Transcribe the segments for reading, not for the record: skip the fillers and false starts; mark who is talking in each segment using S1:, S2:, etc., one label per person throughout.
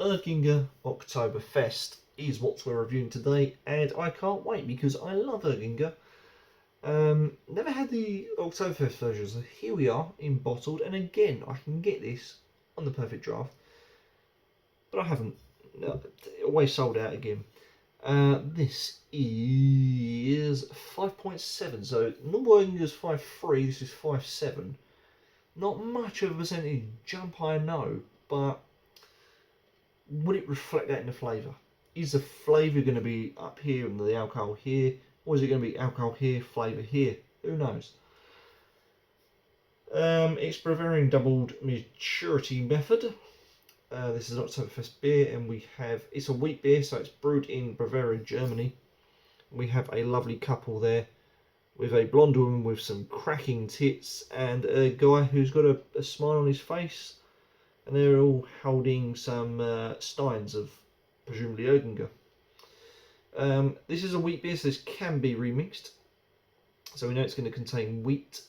S1: Erdinger Oktoberfest is what we're reviewing today, and I can't wait because I love Erdinger. Never had the Oktoberfest version, so here we are in bottled, and again I can get this on the perfect draft, but I haven't. No, always sold out again. This is 5.7, so normal Erdinger is 5.3, this is 5.7. Not much of a percentage jump, I know, but would it reflect that in the flavour? Is the flavour going to be up here and the alcohol here, or is it going to be alcohol here, flavour here? Who knows? It's Bavarian doubled maturity method. This is an Oktoberfest beer, and we have, it's a wheat beer, so it's brewed in Bavaria, Germany. We have a lovely couple there with a blonde woman with some cracking tits and a guy who's got a smile on his face, and they're all holding some steins of presumably Erdinger. This is a wheat beer, so this can be remixed. So we know it's going to contain wheat,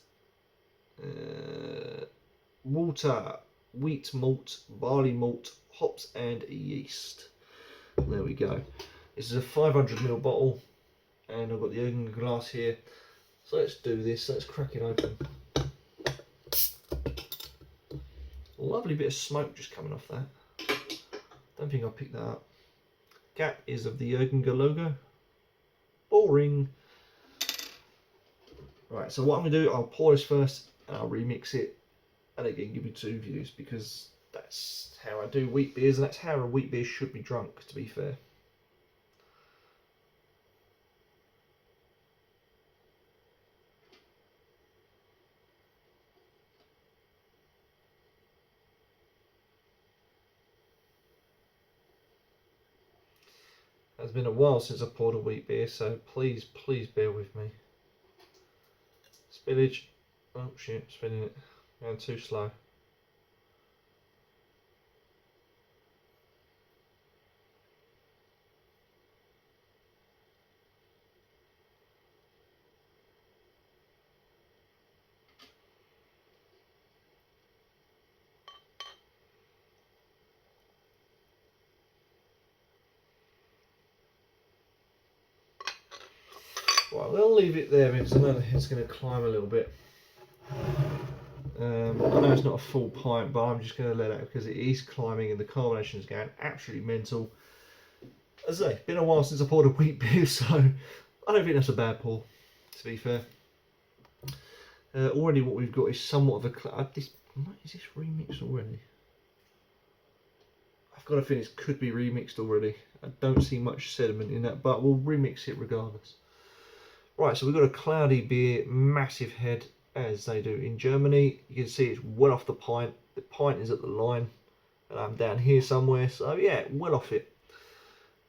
S1: water, wheat malt, barley malt, hops and yeast. There we go. This is a 500ml bottle, and I've got the Erdinger glass here. So let's do this, let's crack it open. Lovely bit of smoke just coming off that. Don't think I'll pick that up. Cap is of the Erdinger logo. Boring. Right, so what I'm going to do, I'll pour this first and I'll remix it, and again give you two views, because that's how I do wheat beers, and that's how a wheat beer should be drunk, to be fair. It's been a while since I poured a wheat beer, so please bear with me. Spillage. Oh shit, spinning it. Going too slow. Right, we'll leave it there because I know the head's going to climb a little bit. I know it's not a full pint, but I'm just going to let it because it is climbing and the carbonation is going absolutely mental. As I say, been a while since I poured a wheat beer, so I don't think that's a bad pour, to be fair. Already what we've got is somewhat of a... is this remixed already? I've got a feeling it could be remixed already. I don't see much sediment in that, but we'll remix it regardless. Right, so we've got a cloudy beer, massive head, as they do in Germany. You can see it's well off the pint. The pint is at the line, and I'm down here somewhere, so yeah, well off it.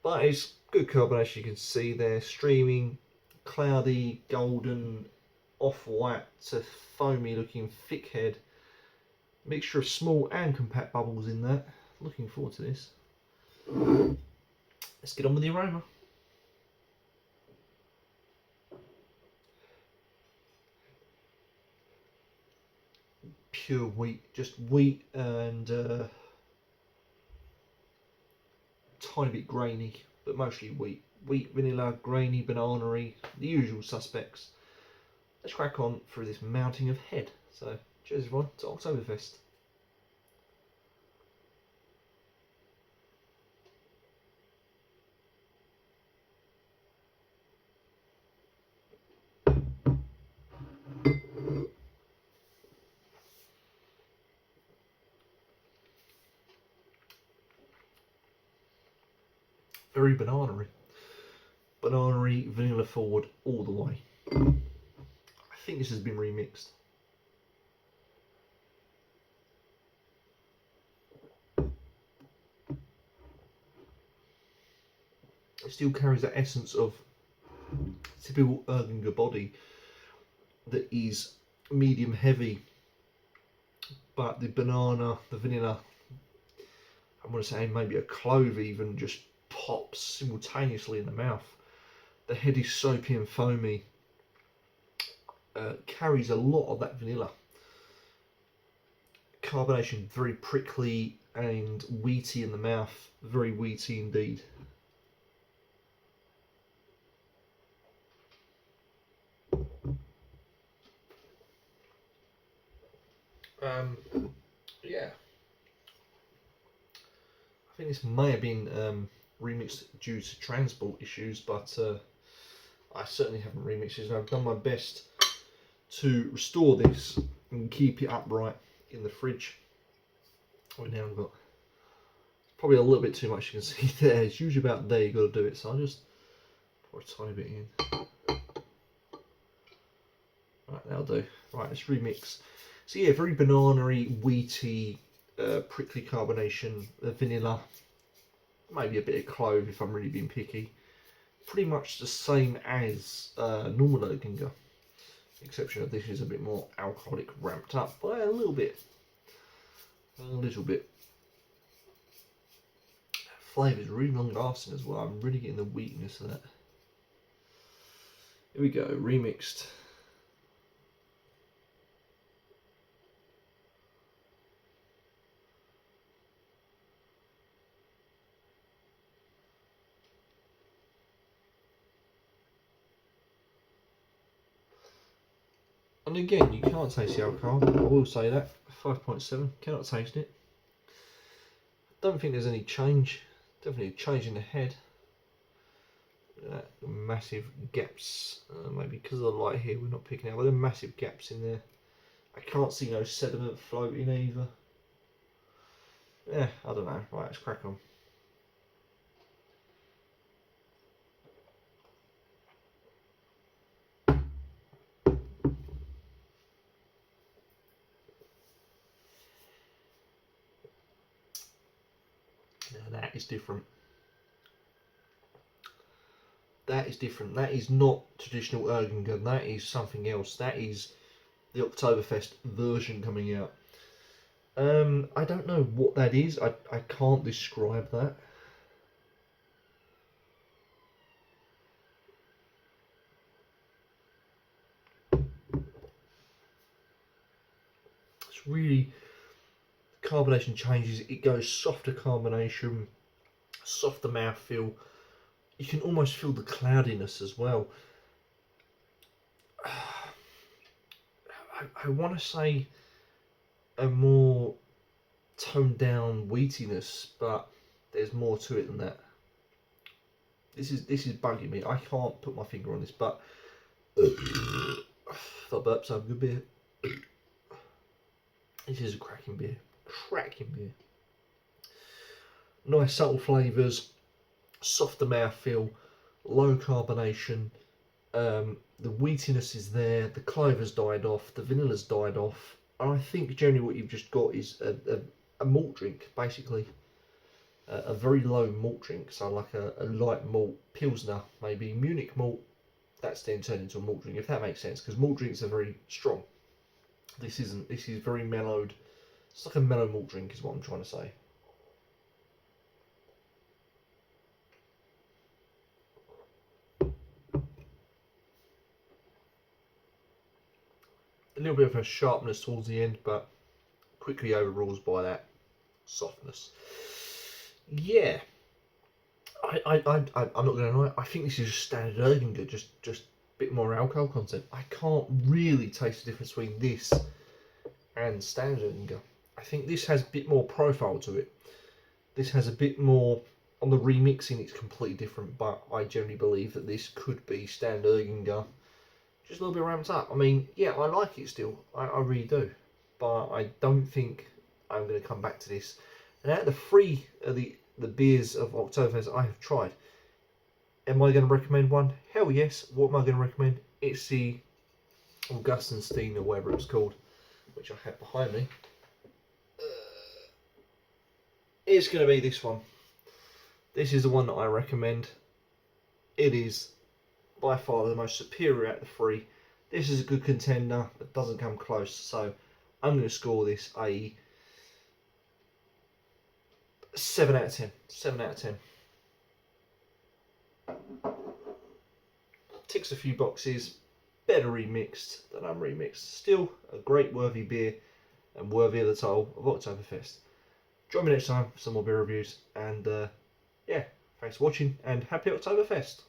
S1: But it's good carbonation, you can see there, streaming, cloudy, golden, off-white to foamy looking thick head. Mixture of small and compact bubbles in that. Looking forward to this. Let's get on with the aroma. Pure wheat, just wheat and tiny bit grainy, but mostly wheat. Wheat, vanilla, grainy, banana-y, the usual suspects. Let's crack on through this mounting of head. So, cheers everyone, to Oktoberfest. Very banana-y. Banana-y, vanilla forward all the way. I think this has been remixed. It still carries that essence of typical Erdinger body that is medium heavy, but the banana, the vanilla, I want to say maybe a clove even, just pops simultaneously in the mouth. The head is soapy and foamy, carries a lot of that vanilla. Carbonation very prickly, and wheaty in the mouth, very wheaty indeed. Yeah, I think this may have been remixed due to transport issues, but I certainly haven't remixed it, and I've done my best to restore this and keep it upright in the fridge. Right now I've got probably a little bit too much, you can see there. It's usually about there you've got to do it, so I'll just pour a tiny bit in. Right, that'll do. Right, let's remix. So yeah, very banana-y, wheaty, prickly carbonation, vanilla, maybe a bit of clove if I'm really being picky. Pretty much the same as normal Erdinger, exception of this is a bit more alcoholic, ramped up by a little bit. Flavour's really long lasting as well. I'm really getting the weakness of that. Here we go, remixed. And again, you can't taste the alcohol, I will say that. 5.7, cannot taste it. Don't think there's any change. Definitely a change in the head. Massive gaps. Maybe because of the light here we're not picking out, but there are massive gaps in there. I can't see no sediment floating either. Yeah, I don't know. Right, let's crack on. Now that is different. That is different. That is not traditional Erdinger. That is something else. That is the Oktoberfest version coming out. I don't know what that is. I can't describe that. It's really, carbonation changes. It goes softer carbonation, softer mouthfeel. You can almost feel the cloudiness as well. I want to say a more toned down wheatiness, but there's more to it than that. This is bugging me. I can't put my finger on this, but thought burps have a good beer. This is a cracking beer. Cracking beer. Nice subtle flavours, softer mouthfeel, low carbonation. The wheatiness is there, the clove has died off, the vanilla's died off, and I think generally what you've just got is a malt drink, basically. A very low malt drink, so like a light malt Pilsner, maybe Munich malt, that's then turned into a malt drink, if that makes sense, because malt drinks are very strong. This isn't, this is very mellowed. It's like a mellow malt drink is what I'm trying to say. A little bit of a sharpness towards the end, but quickly overrules by that softness. Yeah, I'm not going to lie. I think this is just standard Erdinger, just a bit more alcohol content. I can't really taste the difference between this and standard Erdinger. I think this has a bit more profile to it. This has a bit more on the remixing. It's completely different, but I generally believe that this could be standard Erdinger, just a little bit ramped up. I mean, yeah, I like it still. I really do, but I don't think I'm going to come back to this. And out of the three of the beers of Oktoberfest I have tried, am I going to recommend one? Hell yes. What am I going to recommend? It's the Augustenstein or whatever it's called, which I have behind me. It's going to be this one. This is the one that I recommend. It is by far the most superior out of the three. This is a good contender, but doesn't come close. So I'm going to score this a 7 out of 10. 7 out of 10. Ticks a few boxes. Better remixed than unremixed. Still a great worthy beer and worthy of the title of Oktoberfest. Join me next time for some more beer reviews. And yeah, thanks for watching and happy Oktoberfest.